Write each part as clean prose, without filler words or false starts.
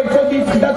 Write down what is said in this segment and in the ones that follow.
110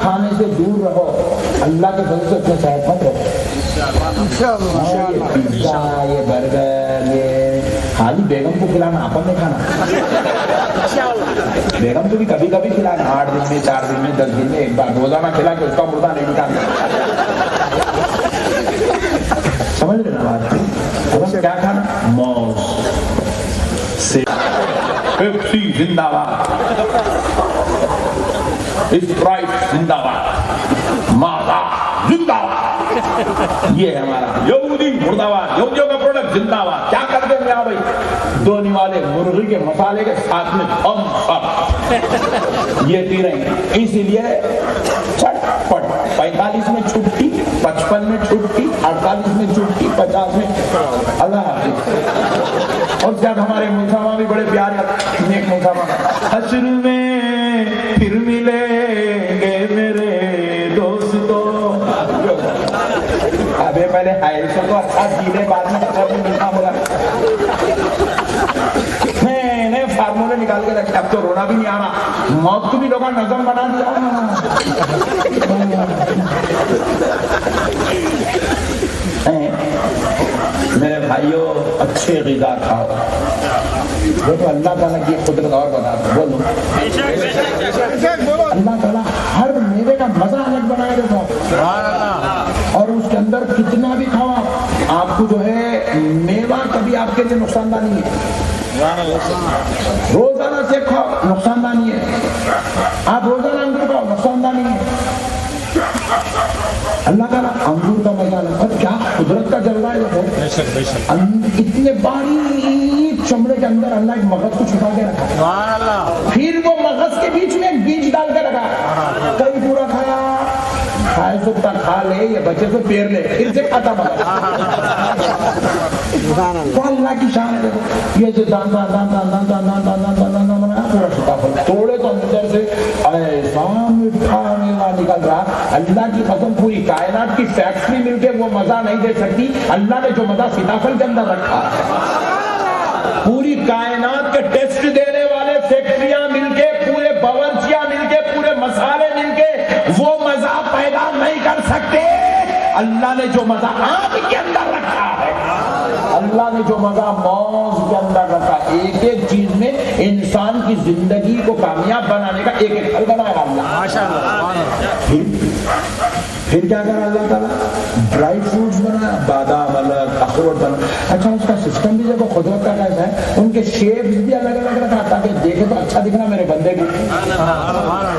کھانے سے دور رہو اللہ کے فضل سے اتنے صحت مند رہو. یہ پیزا، یہ برگر، یہ خالی بیگم کو کھلانا، آپن نے کھانا. بیگم کو بھی کبھی کبھی کھلانا، 8 دن میں، 4 دن میں، 10 دن میں ایک بار. روزانہ کھلا کے اس کا مردہ نہیں نکالنا. سمجھ رہے نا بات؟ کیا کھانا؟ موز، پیپسی زندہ باد، اسپرائٹ زندہ باد، مازا زندہ باد. یہ ہے ہمارا یہودی مردہ باد، یہودیوں کا پروڈکٹ زندہ باد. کیا کرتے ہیں یہاں بھائی؟ دونی والے مرغی کے مسالے کے ساتھ میں تھمس اپ یہ پی رہے ہیں. اسی لیے چٹ پٹ 45 میں چھٹی، 55 میں چھٹی، 48 میں چھٹی، 50 میں اللہ حافظ. اور جب ہمارے مسلمان بھی بڑے پیارے نیک مسلمان، حشر میں پھر ملیں گے میرے دوستوں. ابھی پہلے حیرشوں کو اچھا جیلے، بعد میں اچھا بھی ملنا ہوگا. میں فارمولے نکال کے رکھے. اب تو رونا بھی نہیں آ رہا، موت کو بھی لوگوں نے نظم بنا دیا. میرے بھائیوں، اچھے غذا کھاؤ. دیکھو اللہ تعالیٰ کی قدرت اور بتا دو. بولو اللہ تعالیٰ ہر میوے کا مزہ الگ بنائے گا، اور اس کے اندر کتنا بھی کھاؤ آپ کو جو ہے میوہ کبھی آپ کے لیے نقصان دہ نہیں ہے. روزانہ سیب کھاؤ، نقصان دہ نہیں ہے. آپ روزانہ انگور کھاؤ، نقصان دہ نہیں ہے. اللہ تعالیٰ انگور کا مزہ لگا. اور کیا قدرت کا جلوہ ہے. دیکھو اتنے باریک چمڑے کے اندر اللہ ایک مغز کو چھپا کے رکھا، پھر وہ مغز کے بیچ میں بیج ڈال کے رکھا. کئی پورا کھایا، کھائے سو کھا لے یا بچے سے پیر لے، پھر سے کھاتا مغز. تو اللہ کی شان ہے. دیکھو یہ جو دان دان دان دان دان دان دان دان دان دان دان بنایا پورا سیتاپھل، توڑے تو اندر سے ایسا میٹھا میوہ نکل رہا. اللہ کی قسم پوری کائنات کی فیکٹری مل کے وہ مزہ نہیں دے سکتی اللہ نے جو مزہ سیتاپھل کے اندر رکھا ہے. پوری کائنات کے ٹیسٹ دینے والے فیکٹریاں مل کے، پورے باورچیاں مل کے، پورے مسالے مل کے وہ مزہ پیدا نہیں کر سکتے. اللہ نے جو مزہ آم کے اندر رکھا ہے، اللہ نے جو مزہ موز کے اندر رکھا، ایک ایک چیز میں انسان کی زندگی کو کامیاب بنانے کا ایک ایک حل بنایا اللہ. پھر کیا کرا اللہ تعالیٰ؟ ڈرائی فروٹس بنایا، بادام الگ، اخروٹ بنا. اچھا اس کا سسٹم بھی دیکھو قدرت کا کیسا ہے. ان کے شیپس بھی الگ الگ رکھا تاکہ دیکھے تو اچھا دکھنا میرے بندے کو.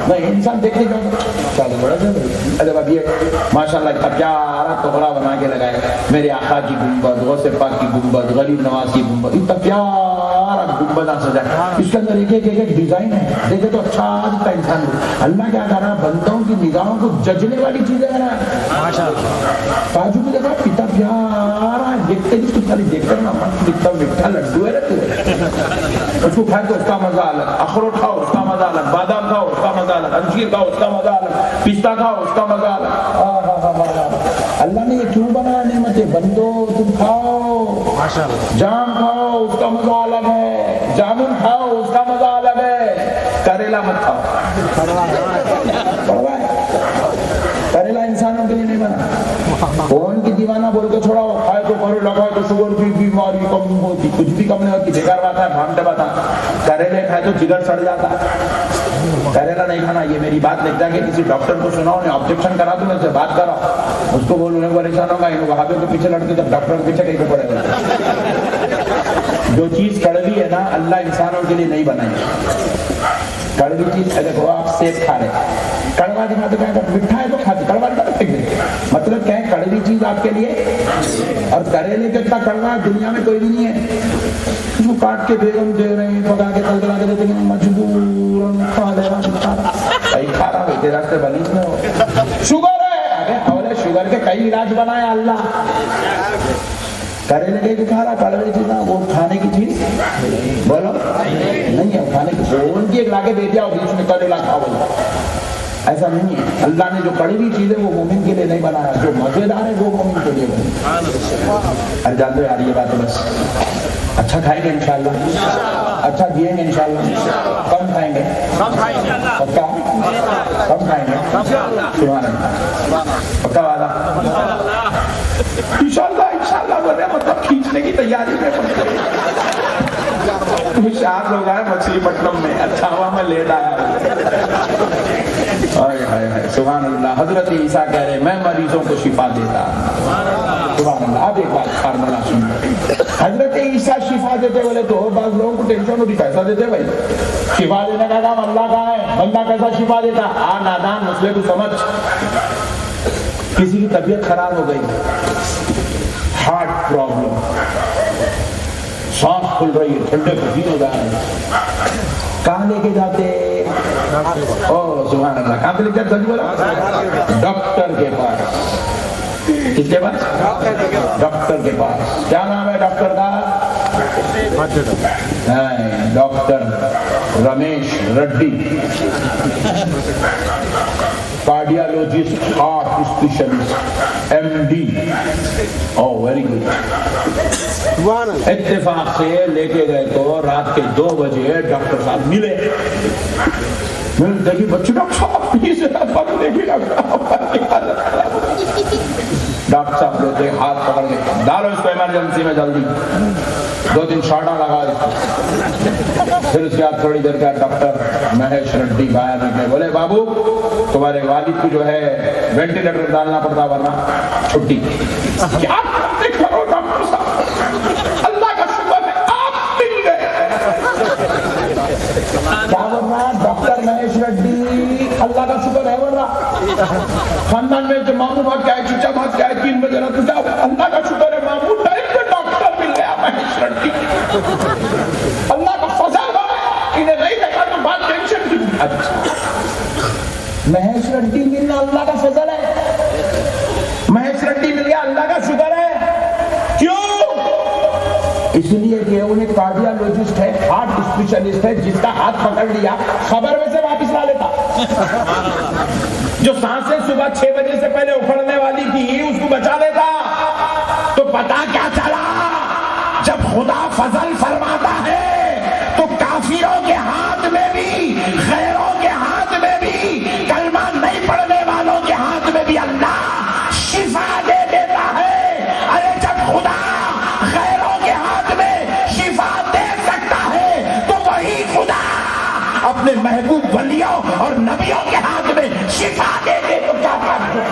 نہیں انسان دیکھنے کا چلو بڑا ارے اب یہ ماشاء اللہ اتنا پیارا ٹکڑا بنا کے لگایا میرے آقا کی گنبد، غوث پاک کی گنبد، غریب نواز کی گنبد. اتنا پیارا گنبد سجایا، اس کے اندر ایک ایک ڈیزائن ہے. دیکھے تو اچھا دکھتا انسان کو. اللہ کیا کر رہا ہے؟ بندوں کی نگاہوں کو ججنے والی چیزیں کاجو بھی دیکھا پیتا پیارا، دیکھتے جس کو خالی دیکھ کر نا کتنا میٹھا لڈو ہے رہتے. اس کو کھائے تو اس کا مزہ الگ، اخروٹ کھاؤ اس کا مزہ الگ، بادام کھاؤ اس کا مزہ الگ، انجیر کھاؤ اس کا مزہ الگ، پستہ کھاؤ اس کا مزہ الگ. اللہ نے یہ کیوں بنایا نعمتیں؟ بندو تم کھاؤ، جام کھاؤ اس کا مزہ الگ ہے، جامن کھاؤ اس کا مزہ الگ ہے. کریلا مت کھاؤ، کریلا انسانوں کے لیے نہیں بنا. کون کی دیوانہ بول کے چھوڑا ہو، کھائے تو کریلا کھائے تو شوگر کی بیماری کم ہوتی، کچھ بھی کم نہیں ہوتی. بیکار بات ہے، بھانڈا بتا. کریلے کھائے تو جگر سڑ جاتا. کریلا نہیں کھانا. یہ میری بات لگتا ہے کہ کسی ڈاکٹر کو سنا انہیں آبجیکشن کرا تو میں سے بات کرا اس کو بولوں انہیں پریشان ہوگا. وہاں پہ پیچھے لڑتے جب ڈاکٹر کے پیچھے کہیں پڑے گا. جو چیز کڑوی ہے نا اللہ انسانوں کے لیے نہیں بنائی. کڑوی چیز دیکھو آپ سیب کھا رہے، کڑوا دکھاتے کہیں میٹھا ہے تو کھاتے، کڑوا دکھاتے مطلب کیا ہے؟ کڑوی چیز آپ کے لیے. اور کریلے کے اتنا کڑوا دنیا میں کوئی بھی نہیں ہے. اس کو کاٹ کے بیگم دے رہے ہیں، پکا کے تل کے دیتے ہیں، مجبور کھا لے رہا کھا رہا بھائی راستے بنی میں ہو. شوگر ہے، ارے حوالے شوگر کے کئی علاج بنایا اللہ. کریلے کے کھا رہا، کڑوی چیز وہ کھانے کی چیز بولو نہیں ہے کھانے کی. ان کی ایک لا کے دے دیا اور بیچ میں کریلا کھاؤ. ایسا نہیں ہے. اللہ نے جو کڑوی چیزیں وہ مومن کے لیے نہیں بنایا, جو مزیدار ہے وہ مومن کے لیے بنا. ارے جانتے یار یہ بات ہے بس. اچھا کھائیں گے انشاءاللہ, اچھا جئیں گے انشاءاللہ, کم کھائیں گے, پکا کم کھائیں گے, سبحان اللہ, پکا وعدہ انشاءاللہ بولے مطلب کھینچنے کی تیاری میں. آپ لوگ آئے مچھلی پٹنم میں, اچھا ہوا میں لیٹ آیا. سبحان اللہ. حضرت عیسیٰ کہہ رہے میں مریضوں کو شفا دیتا. سبحان اللہ. اب ایک بات فارمولہ سن, حضرت عیسیٰ شفا دیتے بولے تو بعض لوگوں کو ٹینشن ہوتی, پیسہ دیتے بھائی, شفا دینے کا کام اللہ کا ہے, بندہ کیسا شفا دیتا. نادان مسئلے کو سمجھ. کسی کی طبیعت خراب ہو گئی, ہارٹ پرابلم, سانس کھل رہی ہے, ٹھنڈے پسینے ہو جا رہے ہیں, کہاں لے کے جاتے؟ سبحان اللہ. کہاں پہ لے کے جاتے؟ ڈاکٹر کے پاس. کس کے پاس؟ ڈاکٹر کے پاس. کیا نام ہے ڈاکٹر کا؟ Doctor Ramesh ready, cardiologist, heart specialist, MD. Very good. اتفاق سے لے کے گئے تو رات کے 2 بجے ڈاکٹر صاحب ملے. دیکھیے بچے, ڈاکٹر صاحب پلیز ڈاکٹر صاحب لوگ ہاتھ پکڑ کے ڈالو اس کو ایمرجنسی میں جلدی, 2-3 شاٹاں لگا اس. پھر اس کے بعد تھوڑی دیر کا ڈاکٹر مہیش ریڈی باہر نکلے, بولے بابو تمہارے والد کو جو ہے وینٹیلیٹر ڈالنا پڑتا ورنہ چھٹی. کیا کرو ڈاکٹر صاحب, اللہ کا شکر ہے آپ مل گئے. کیا بول رہا ڈاکٹر مہیش ریڈی, اللہ کا شکر ہے بول رہا. خاندان میں جو ماموں بھاگ کیا ہے, چچا بھاگ کیا ہے, 3 بجے رات کو, اللہ کا شکر ہے ماموں ٹائم پہ ڈاکٹر مل گیا مہیش ریڈی. اللہ کا فضل ہے, انہیں نہیں دیکھا تو بات ٹینشن کی. اچھا مہیش ریڈی ملنا اللہ کا فضل ہے, مہیش ریڈی مل گیا اللہ کا شکر ہے. کیوں؟ اس لیے کہ انہیں کارڈیالوجسٹ ہے, ہارٹ اسپیشلسٹ ہے, جس کا ہاتھ پکڑ لیا خبر میں سے واپس لا لیتا. جو سانسیں صبح 6 بجے سے پہلے اکھڑنے والی تھی اس کو بچا دیتا. تو پتا کیا چلا, جب خدا فضل فرماتا ہے تو کافروں کے ہاتھ میں بھی, غیروں کے ہاتھ میں بھی, کلمہ نہیں پڑھنے والوں کے ہاتھ میں بھی اللہ شفا دے دیتا ہے. ارے جب خدا غیروں کے ہاتھ میں شفا دے سکتا ہے تو وہی خدا اپنے محبوب ولیوں اور نبیوں کے ہاتھ میں شفا دے دے تو کیا بات ہے.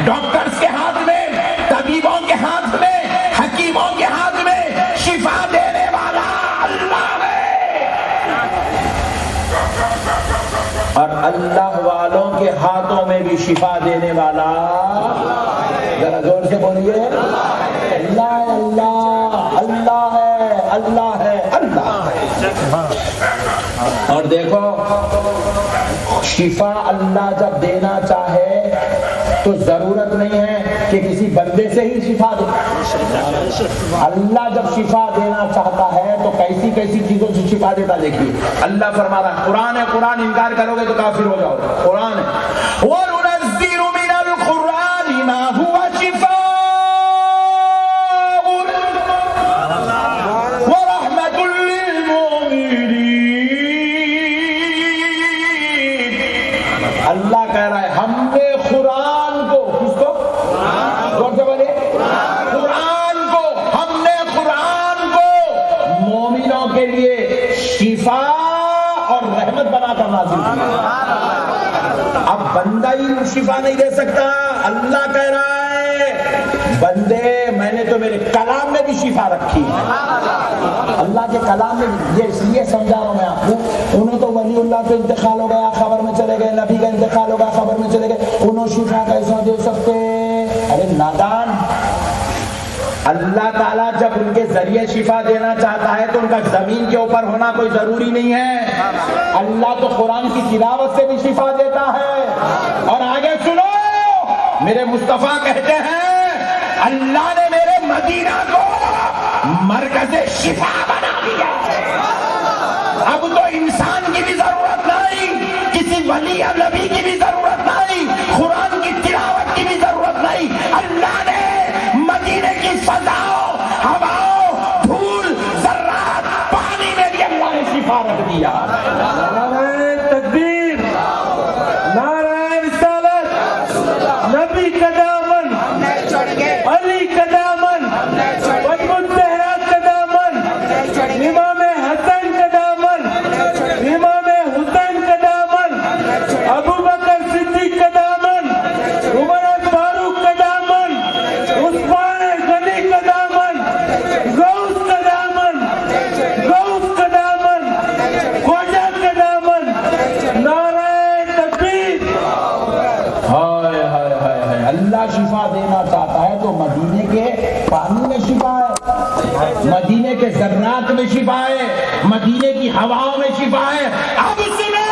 ڈاکٹرز کے ہاتھ میں, طبیبوں کے ہاتھ میں, حکیموں کے ہاتھ میں شفا دینے والا اللہ ہے. اور اللہ والوں کے ہاتھوں میں بھی شفا دینے والا, ذرا زور سے بولیے, اللہ ہے, اللہ اللہ ہے, اللہ ہے, اللہ ہے. اور دیکھو شفا اللہ جب دینا چاہے تو ضرورت نہیں ہے کہ کسی بندے سے ہی شفا دے. اللہ جب شفا دینا چاہتا ہے تو کیسی کیسی چیزوں سے شفا دیتا. دیکھیے اللہ فرما رہا ہے, قرآن ہے, قرآن انکار کرو گے تو کافر ہو جاؤ. قرآن ہے, وَنُنَزِّلُ مِنَ الْقُرْآنِ مَا هُوَ شِفَاءٌ وَرَحْمَةٌ لِّلْمُؤْمِنِينَ. اللہ کہہ رہا ہے ہم نے قرآن کو, کس کو؟ کون سے بولے؟ قرآن کو, ہم نے قرآن کو مومنوں کے لیے شفا اور رحمت بنا کر نازل کیا. اب بندہ ہی شفا نہیں دے سکتا. اللہ کہہ رہا ہے بندے میں نے تو میرے کلام میں بھی شفا رکھی ہے. اللہ کے کلام میں یہ اس لیے سمجھا رہا ہوں میں آپ کو, انہوں تو ولی اللہ تو انتقال ہو گیا خبر میں چلے گئے, نبی کا انتقال ہو گیا خبر میں چلے گئے, انہوں شفا کیسا دے سکتے؟ ارے نادان, اللہ تعالیٰ جب ان کے ذریعے شفا دینا چاہتا ہے تو ان کا زمین کے اوپر ہونا کوئی ضروری نہیں ہے. اللہ تو قرآن کی تلاوت سے بھی شفا دیتا ہے. اور آگے سنو، میرے مصطفیٰ کہتے ہیں اللہ نے میرے مدینہ کو مرکز شفا بنا دیا. اب تو انسان کی بھی ضرورت نہیں، کسی ولی یا نبی کی بھی ضرورت نہیں، قرآن کی تلاوت کی بھی ضرورت نہیں. اللہ نے مدینے کی فضاؤں، ہواؤں، دھول، ذرات، پانی میں بھی اللہ نے شفا رکھ دیا. نعرہ تکبیر، نعرہ رسالت، نبی کا دامن، علی کا دامن، فاطمہ الزہرا کا دامن، امام حسن کا دامن، امام حسین کا دامن، ابو بکر صدیق کا دامن، عمر فاروق کا دامن، عثمان غنی کا دامن، غوث کا دامن، غوث کا دامن، خواجہ کا دامن. نعرہ تکبیر. ہائے ہائے ہائے ہائے، اللہ شفا دینا چاہتا ہے تو مدینے کے پانی میں شفا ہے، مدینے کے ذرات میں شفا ہے، مدینے کی ہواؤں میں شفا ہے. اب سنو،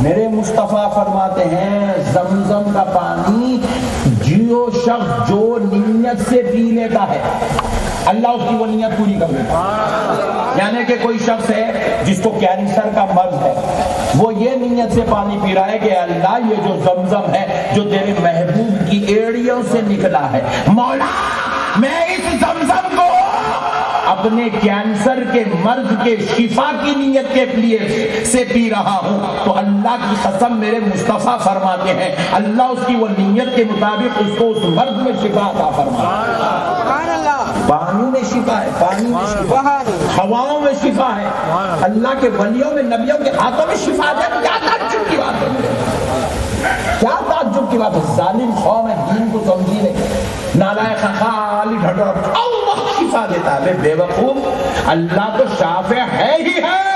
میرے مصطفیٰ فرماتے ہیں زمزم کا پانی جو شخص جو نیت سے پی لیتا ہے اللہ اس کی وہ نیت پوری کر دیتا ہے. یعنی کہ کوئی شخص ہے جس کو کینسر کا مرض ہے، وہ یہ نیت سے پانی پی رہا ہے کہ اللہ یہ جو زمزم ہے جو تیرے محبوب کی ایڑیوں سے نکلا ہے، مولا میں اس زمزم کو اپنے کینسر کے مرض کے شفا کی نیت کے لیے سے پی رہا ہوں. تو اللہ کی قسم میرے مصطفیٰ فرماتے ہیں اللہ اس کی وہ نیت کے مطابق اس کو اس مرض میں شفا عطا فرماتا ہے. پانی میں شفا ہے، پانی میں شفا ہے، ہواؤں میں شفا ہے. اللہ کے ولیوں میں، نبیوں کے ہاتھوں میں شفا ہے. کیا تعجب کی بات ہے، کیا تعجب کی بات ہے. ظالم قوم ہے، دین کو سمجھی نہیں، نالائق خالی ڈھڈور اللہ شفا دیتا ہے. بے وقوف، اللہ تو شافع ہے ہی ہے،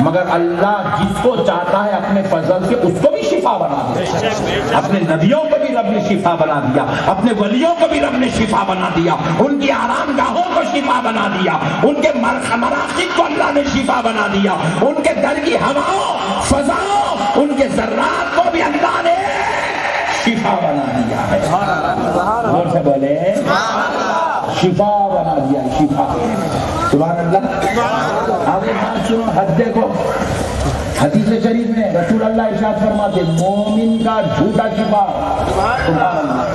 مگر اللہ جس کو چاہتا ہے اپنے فضل سے اس کو بھی شفا بنا دیا. اپنے نبیوں کو بھی رب نے شفا بنا دیا، اپنے ولیوں کو بھی رب نے شفا بنا دیا، ان کی آرام گاہوں کو شفا بنا دیا، ان کے مراقب کو اللہ نے شفا بنا دیا، ان کے در کی ہواؤں، فضاؤں، ان کے ذرات کو بھی اللہ نے شفا بنا دیا ہے. اور سے بولے شفا بنا دیا، شفا. سبحان اللہ. آگے بات سنو، حد دیکھو، حدیث شریف میں رسول اللہ ارشاد فرماتے مومن کا جھوٹا شفا. سبحان اللہ.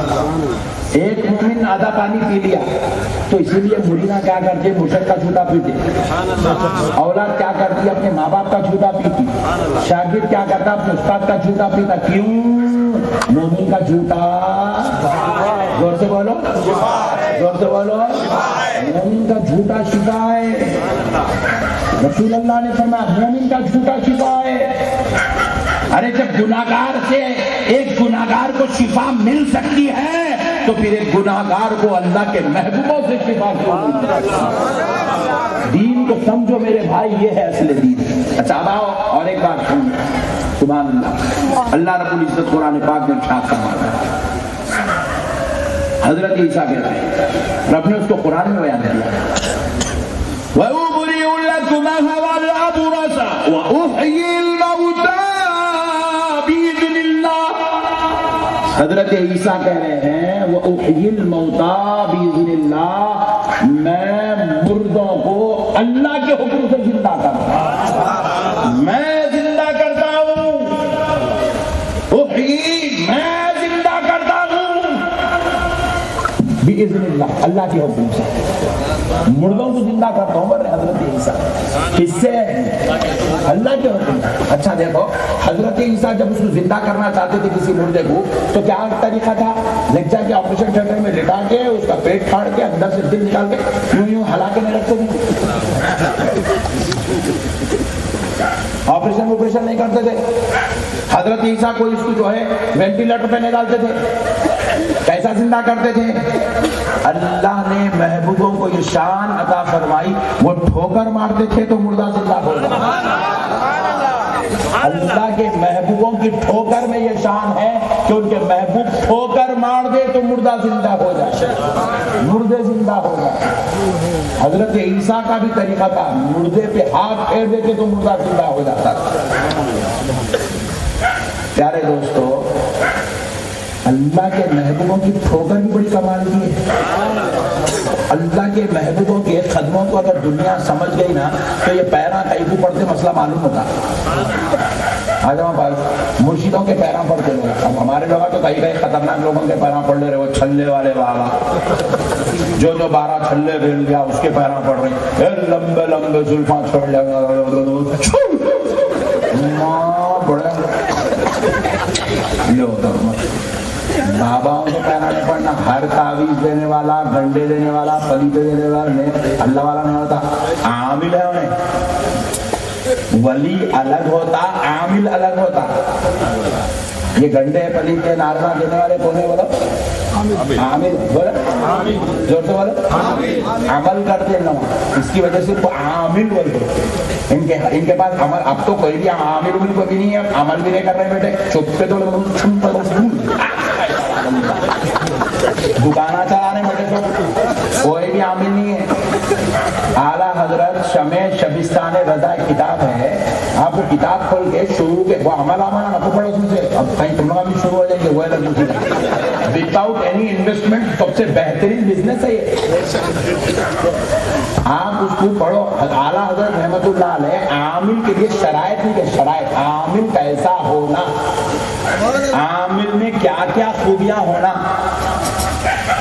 ایک مومن آدھا پانی پی لیا تو اسی لیے مرینا کیا کرتے، مرشد کا جھوٹا پیتے، اولاد کیا کرتی اپنے ماں باپ کا جھوٹا پیتی، شاگرد کیا کرتا اپنے استاد کا جھوٹا پیتا. کیوں؟ مومن کا جھوٹا، زور سے بولو، زور سے بولو، مومن کا جھوٹا شفا ہے. رسول اللہ نے فرمایا مومن کا جھوٹا شفا ہے. ارے جب گناہگار سے ایک گناہگار کو شفا مل سکتی ہے تو پھر ایک گناہگار کو اللہ کے محبوبوں سے شفا کیوں نہیں مل سکتی؟ دین کو سمجھو میرے بھائی، یہ ہے اصل دین. اچھا اب آؤ اور ایک بات سنو. سبحان اللہ. اللہ رب العزت قرآن پاک میں ارشاد فرماتا ہے، حضرت عیسیٰ کہتے ہیں رب نے اس کو قرآن میں بیان کیا وَأُبْرِئُ لَكُمْ الْأَبْرَصَ وَأُحْيِي الْمَوْتَى بِإِذْنِ اللَّهِ. حضرت عیسیٰ کہہ رہے ہیں وَأُحْيِي الْمَوْتَى بِإِذْنِ اللَّهِ، میں مردوں کو اللہ کے حکم سے زندہ کرتا ہوں، میں زندہ کرتا ہوں. احیی، میں زندہ کرتا ہوں بِإِذْنِ اللَّهِ، اللہ کے حکم سے مردوں کو زندہ کرتا ہوں. حضرت عیسیٰ کس سے؟ اللہ کے حکم. اچھا دیکھو، حضرت عیسیٰ جب اس کو زندہ کرنا چاہتے تھے کسی مردے کو تو کیا طریقہ تھا؟ لگ جا کے آپریشن تھیٹر میں لٹا کے اس کا پیٹ پھاڑ کے اندر سے دل نکال کے یوں یوں ہلا کے نہیں رکھتے تھے، آپریشن نہیں کرتے تھے. حضرت عیسیٰ کو اس کو جو ہے وینٹیلیٹر پہ نہیں ڈالتے تھے. کیسا زندہ کرتے تھے؟ اللہ نے محبوبوں کو یہ شان عطا فرمائی، وہ ٹھوکر مارتے تھے تو مردہ زندہ ہو جاتا. اللہ کے محبوبوں کی ٹھوکر میں یہ شان ہے کہ ان کے محبوب ٹھوکر مار دے تو مردہ زندہ ہو جائے، مردے زندہ ہو جائے۔ حضرت عیسیٰ کا بھی طریقہ تھا، مردے پہ ہاتھ پھیر دیتے تو مردہ زندہ ہو جاتا تھا۔ پیارے دوستو، اللہ کے محبوبوں کی ٹھوکر بھی بڑی کمال کی ہے۔ اللہ کے محبوبوں کے قدموں کو اگر دنیا سمجھ گئی نا تو یہ پیراں کہیں کو پڑتے مسئلہ معلوم ہوتا۔ آج ہم بھائی مرشدوں کے پیراں پڑتے لوگ، اب ہمارے لوگ تو کئی خطرناک لوگوں کے پیراں پڑ لے رہے، وہ چھلے والے بابا جو 12 چھلے بیل گیا اس کے پیراں پڑ رہے، لمبے لمبے زلفاں چھوڑ لیا باباؤں کے پیرا نہیں پڑنا، ہر تعویذ دینے والا، گنڈے دینے والا، پلیتے دینے والا اللہ والا نہیں ہوتا، عامل ہے انہیں۔ ولی الگ ہوتا، عامل الگ ہوتا۔ یہ گنڈے پلیتے نارنا دینے والے کون ہے بولو؟ عامل بولو، زور سے بولو، عمل کرتے ہیں لوگ، اس کی وجہ سے ان کو عامل بولتے۔ ان کے پاس عمل، اب تو کوئی بھی عامل کو بھی نہیں ہے، عمل بھی نہیں کر رہے بیٹے، چپ پہ تو دکانہ چلانے بیٹے تو کوئی بھی عامل نہیں ہے۔ اعلیٰ حضرت شمع شبستان رضا کتاب ہے، آپ وہ کتاب کھول کے شروع کے وہ عمل نہ کو پڑھو اس سے، اب کہیں تم لوگ بھی شروع ہو جائیں گے وہ الگ وداؤٹ اینی انویسٹمنٹ سب سے بہترین بزنس ہے یہ۔ آپ اس کو پڑھو۔ اعلیٰ حضرت رحمت اللہ علیہ عامل کے لیے شرائط نہیں کہ شرائط، عامل کیسا ہونا، عامل میں کیا کیا خوبیاں ہونا،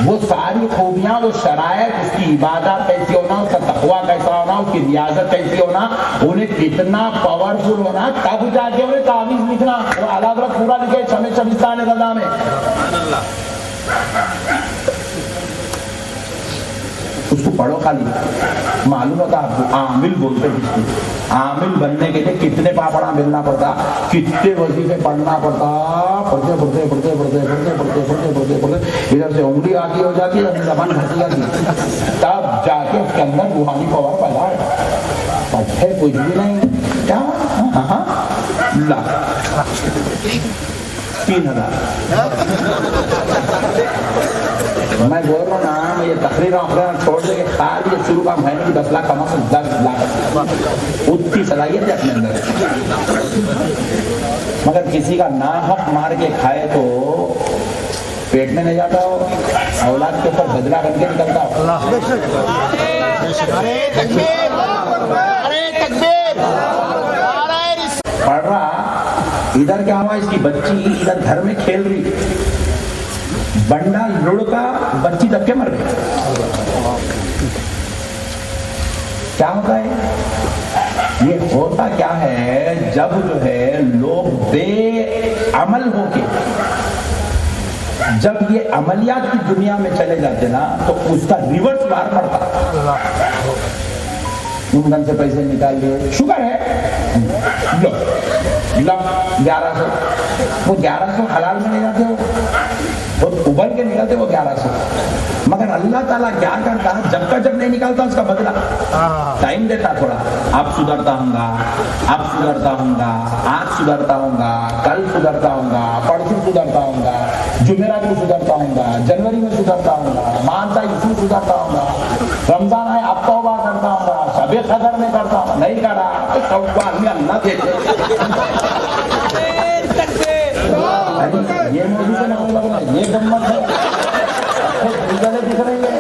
وہ ساری خوبیاں، وہ شرائط، اس کی عبادت کیسی ہونا، اس کا تقوی کیسا ہونا، اس کی ریاضت کیسی ہونا، انہیں کتنا پاورفل ہونا، تب جا کے انہیں تعویذ لکھنا۔ وہ اعلیٰ حضرت پورا لکھے شمع شبستان رضا میں۔ اس کو پڑھو، خالی معلوم ہوتا آپ کو عامل بولتے ہیں۔ اس کو عامل بننے کے لیے کتنے پاپڑا ملنا پڑتا، کتنے وظیفے پڑھنا پڑتا، پڑھتے پڑھتے پڑھتے پڑھتے پڑھتے پڑھتے پڑھتے پڑھتے پڑھتے ادھر سے انگلی آگے ہو جاتی ہے، زبان پھنسی جاتی ہے، تب جا کے اس کے اندر روحانی پاور پیدا ہے۔ پڑھے کچھ بھی نہیں، کیا ہاں لا 3000 میں بول رہا ہوں نا، میں یہ تقریر چھوڑ دے کے خالی یہ شروع کا مہینے کی 10 لاکھ کما سے 10 لاکھ اتنی صلاحیت ہے اپنے اندر، مگر کسی کا ناحق مار کے کھائے تو پیٹ میں نہیں جاتا ہو، اولاد کے اوپر بدلہ بن کے نکلتا ہو۔ پڑھ رہا ادھر کیا ہوا، اس کی بچی ادھر گھر میں کھیل رہی، بنڈا لڑکا بچی دب کے مر گئی۔ کیا ہوتا ہے یہ؟ ہوتا کیا ہے، جب جو ہے لوگ بے عمل ہو کے جب یہ عملیات کی دنیا میں چلے جاتے نا تو اس کا ریورس بار پڑتا۔ گن سے پیسے نکال لیے، شکر ہے لو 1100، وہ 1100 حلال میں نہیں جاتے ہو، وہ ابل کے نکلتے وہ 1100، مگر اللہ تعالیٰ کیا کرتا ہے، جب کا جب نہیں نکالتا اس کا بدلہ ٹائم دیتا تھوڑا، اب سدھرتا ہوں گا، اب سدھرتا ہوں گا، آج سدھرتا ہوں گا، کل سدھرتا ہوں گا، پرسوں سدھرتا ہوں گا، جمعرات کو سدھرتا ہوں گا، جنوری میں سدھرتا ہوں گا، مانتا اسی سدھرتا ہوں گا، رمضان آئے اب توبہ کرتا ہوں گا، شب قدر میں کرتا ہوں، نہیں کرا تو توبہ اللہ دیتے۔ یہ موضوع سے نہ لگنا، یہ گمت ہے، دکھ رہی ہے،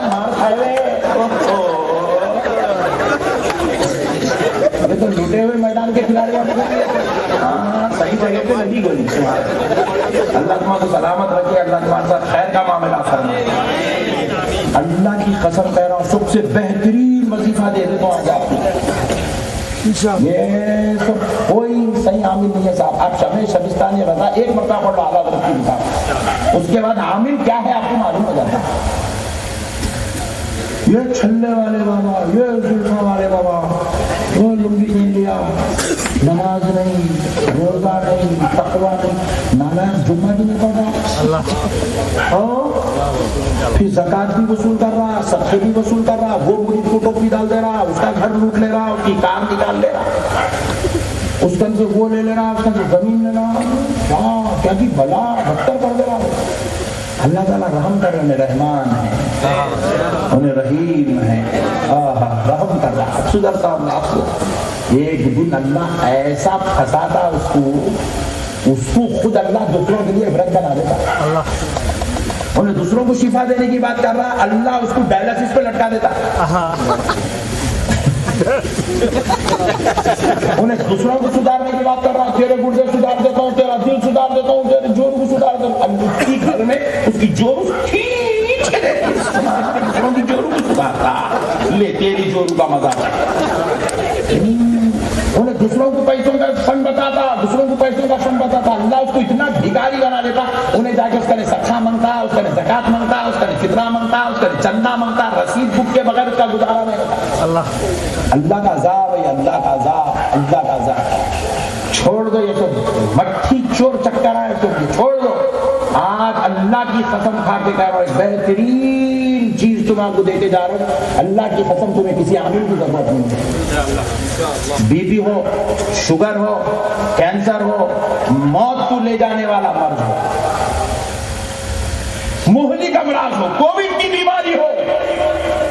مار کھائے ابھی تو لوٹے ہوئے میدان کے کھلاڑی، صحیح جگہ پہ لگی گولی۔ اللہ تمہارا کو سلامت رکھے، اللہ تمہارے ساتھ خیر کا معاملہ فرمائے۔ اللہ کی قسم کہہ رہا ہوں، سب سے بہترین وظیفہ دے دیتا ہوں آج آپ کو۔ یہ سب کوئی صحیح عامل نہیں ہے صاحب۔ آپ شمع شبستان رضا ایک مرتبہ پڑھ لو اعلیٰ حضرت کی کتاب، اس کے بعد عامل کیا ہے آپ کو معلوم ہو جاتا ہے۔ یہ چھلے والے بابا، یہ زلفوں والے بابا، وہ لنگی نہیں لیا، نماز نہیں، روزہ نہیں، تقویٰ نہیں، نماز جمعہ بھی نہیں پڑھا، پھر زکات بھی وصول کر رہا، صدقے بھی وصول کر رہا، وہ مرید کو ٹوپی ڈال دے رہا، اس کا گھر لوٹ لے رہا، اس کی کار نکال لے رہا۔ اس کن سے وہ لے لینا، اس کن سے زمین لینا، کیا کی بلا بدتر کر دے رہا ہے۔ اللہ تعالیٰ رحم کر رہے، رحمان ہے، انہیں رحیم ہے، رحم کر رہا ہے۔ سدھرتا ہوں آپ کو، ایک دن اللہ ایسا پھنساتا اس کو خود اللہ دوسروں کے لیے عبرت بنا دیتا۔ انہیں دوسروں کو شفا دینے کی بات کر رہا، اللہ اس کو ڈائلسس پہ لٹکا دیتا۔ انہیں دوسروں کو سدھارنے کی بات کر رہا، تیرے گردے سدھار دیتا ہوں، تیرا دل سدھار دیتا ہوں، تیرے جوڑ کو سدھار دیتا ہوں۔ اب اس کی گھر میں اس کی جوڑ کھینچ کے دیتی، دوسروں کی جوڑ کو سدھارتا، لے تیری جوڑ کا مزہ۔ انہیں دوسروں کو پیسوں کا فن بتاتا، دوسروں کو پیسوں کا فن بتاتا، اللہ اس کو اتنا بھکاری بنا دیتا، انہیں جا کے اس کا صدقہ مانگتا، اس کا زکات مانگتا، اس کا فطرہ مانگتا، اس کا چندہ مانگتا، رسید بک کے بغیر اس کا گزارا نہیں ہوتا۔ اللہ کا عذاب ہے، اللہ کا عذاب، اللہ کا عذاب۔ چھوڑ دو یہ سب مٹھی چور چکر ہے، تم چھوڑ دو۔ آج اللہ کی قسم کھا کے کہہ رہا ہوں، بہترین چیز تم آپ کو دیتے جا رہا ہوں، اللہ کی قسم تمہیں کسی عامل کی ضرورت نہیں ہے۔ بی پی ہو، شوگر ہو، کینسر ہو، موت کو لے جانے والا مرض ہو، مہلک امراض ہو، کووڈ کی بیماری ہو،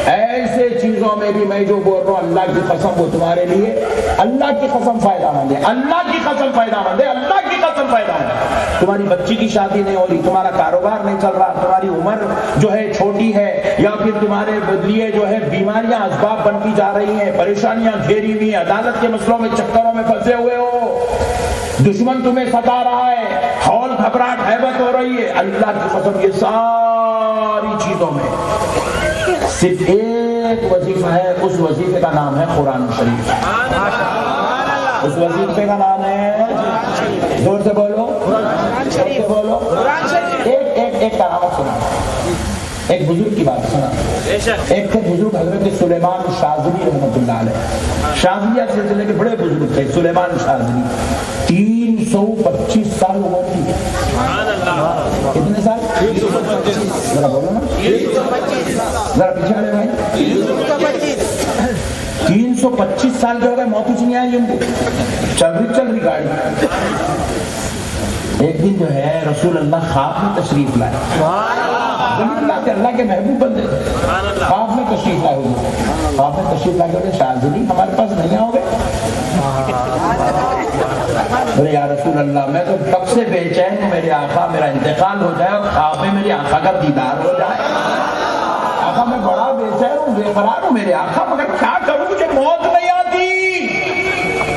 ایسے چیزوں میں بھی میں جو بول رہا ہوں اللہ کی قسم وہ تمہارے لیے اللہ کی قسم فائدہ مند ہے، اللہ کی قسم فائدہ مند ہے، اللہ کی قسم فائدہ مند ہے۔ تمہاری بچی کی شادی نہیں ہو رہی، تمہارا کاروبار نہیں چل رہا، تمہاری عمر جو ہے چھوٹی ہے، یا پھر تمہارے لیے جو ہے بیماریاں اسباب بنتی جا رہی ہیں، پریشانیاں گھیری ہوئی ہیں، عدالت کے مسئلوں میں چکروں میں پھنسے ہوئے ہو، دشمن تمہیں ستا رہا ہے، ہول گھبراہٹ ہیبت ہو رہی ہے، اللہ کی قسم یہ ساری چیزوں میں صرف ایک وظیفہ ہے، اس وظیفے کا نام ہے قرآن شریف۔ اس وظیفے کا نام ہے، زور سے بولو، زور سے بولو، ایک کہاوت سنا، ایک بزرگ کی بات سنا۔ ایک تھے بزرگ حضرت سلیمان شاذلی رحمۃ اللہ علیہ، شاذلیہ سلسلے کے بڑے بزرگ تھے سلیمان شاذلی۔ 325 سال عمر تھی۔ کتنے سال؟ ذرا بولو نا، ذرا پیچھے آنے بھائی۔ 325 سال کے ہو گئے، موت کچھ نہیں آئی ان کو، چل رہی گاڑی۔ ایک دن جو ہے رسول اللہ خواب میں تشریف لائے، اللہ کے محبوب بندے خواب میں تشریف لائے ہوئے، خواب میں تشریف لائے ہوئے، شاذلی ہمارے پاس نہیں آؤ گے؟ بولے یا رسول اللہ میں تو کب سے بے چین ہوں، میرے آقا میرا انتقال ہو جائے اور خواب میں میری آقا کا دیدار ہو جائے۔ آقا میں بڑا بے چین ہوں، بے قرار ہوں میرے آقا، مگر کیا کروں مجھے موت نہیں آتی۔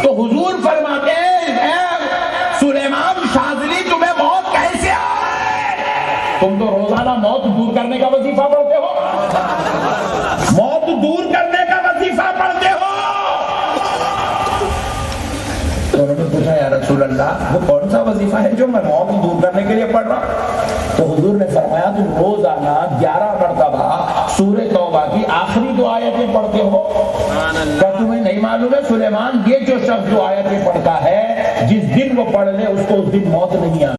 تو حضور فرماتے ہیں اے سلیمان شاذلی تمہیں موت کیسے آئے؟ تم تو روزانہ موت دور کرنے کا وظیفہ پڑھتے ہو، موت دور کرنے کا وظیفہ پڑھتے ہو۔ تو انہوں نے پوچھا یا رسول اللہ وہ کون سا وظیفہ ہے جو میں موت دور کرنے کے لیے پڑھ رہا ہوں؟ تو حضور نے فرمایا تم روزانہ 11 مرتبہ سورہ توبہ کی آخری 2 آیتیں پڑھتے ہو۔ کیا تمہیں نہیں معلوم ہے سلیمان یہ جو شخص 2 آیتیں پڑھتا ہے جس دن وہ پڑھ لے اس کو اس دن موت نہیں آتی۔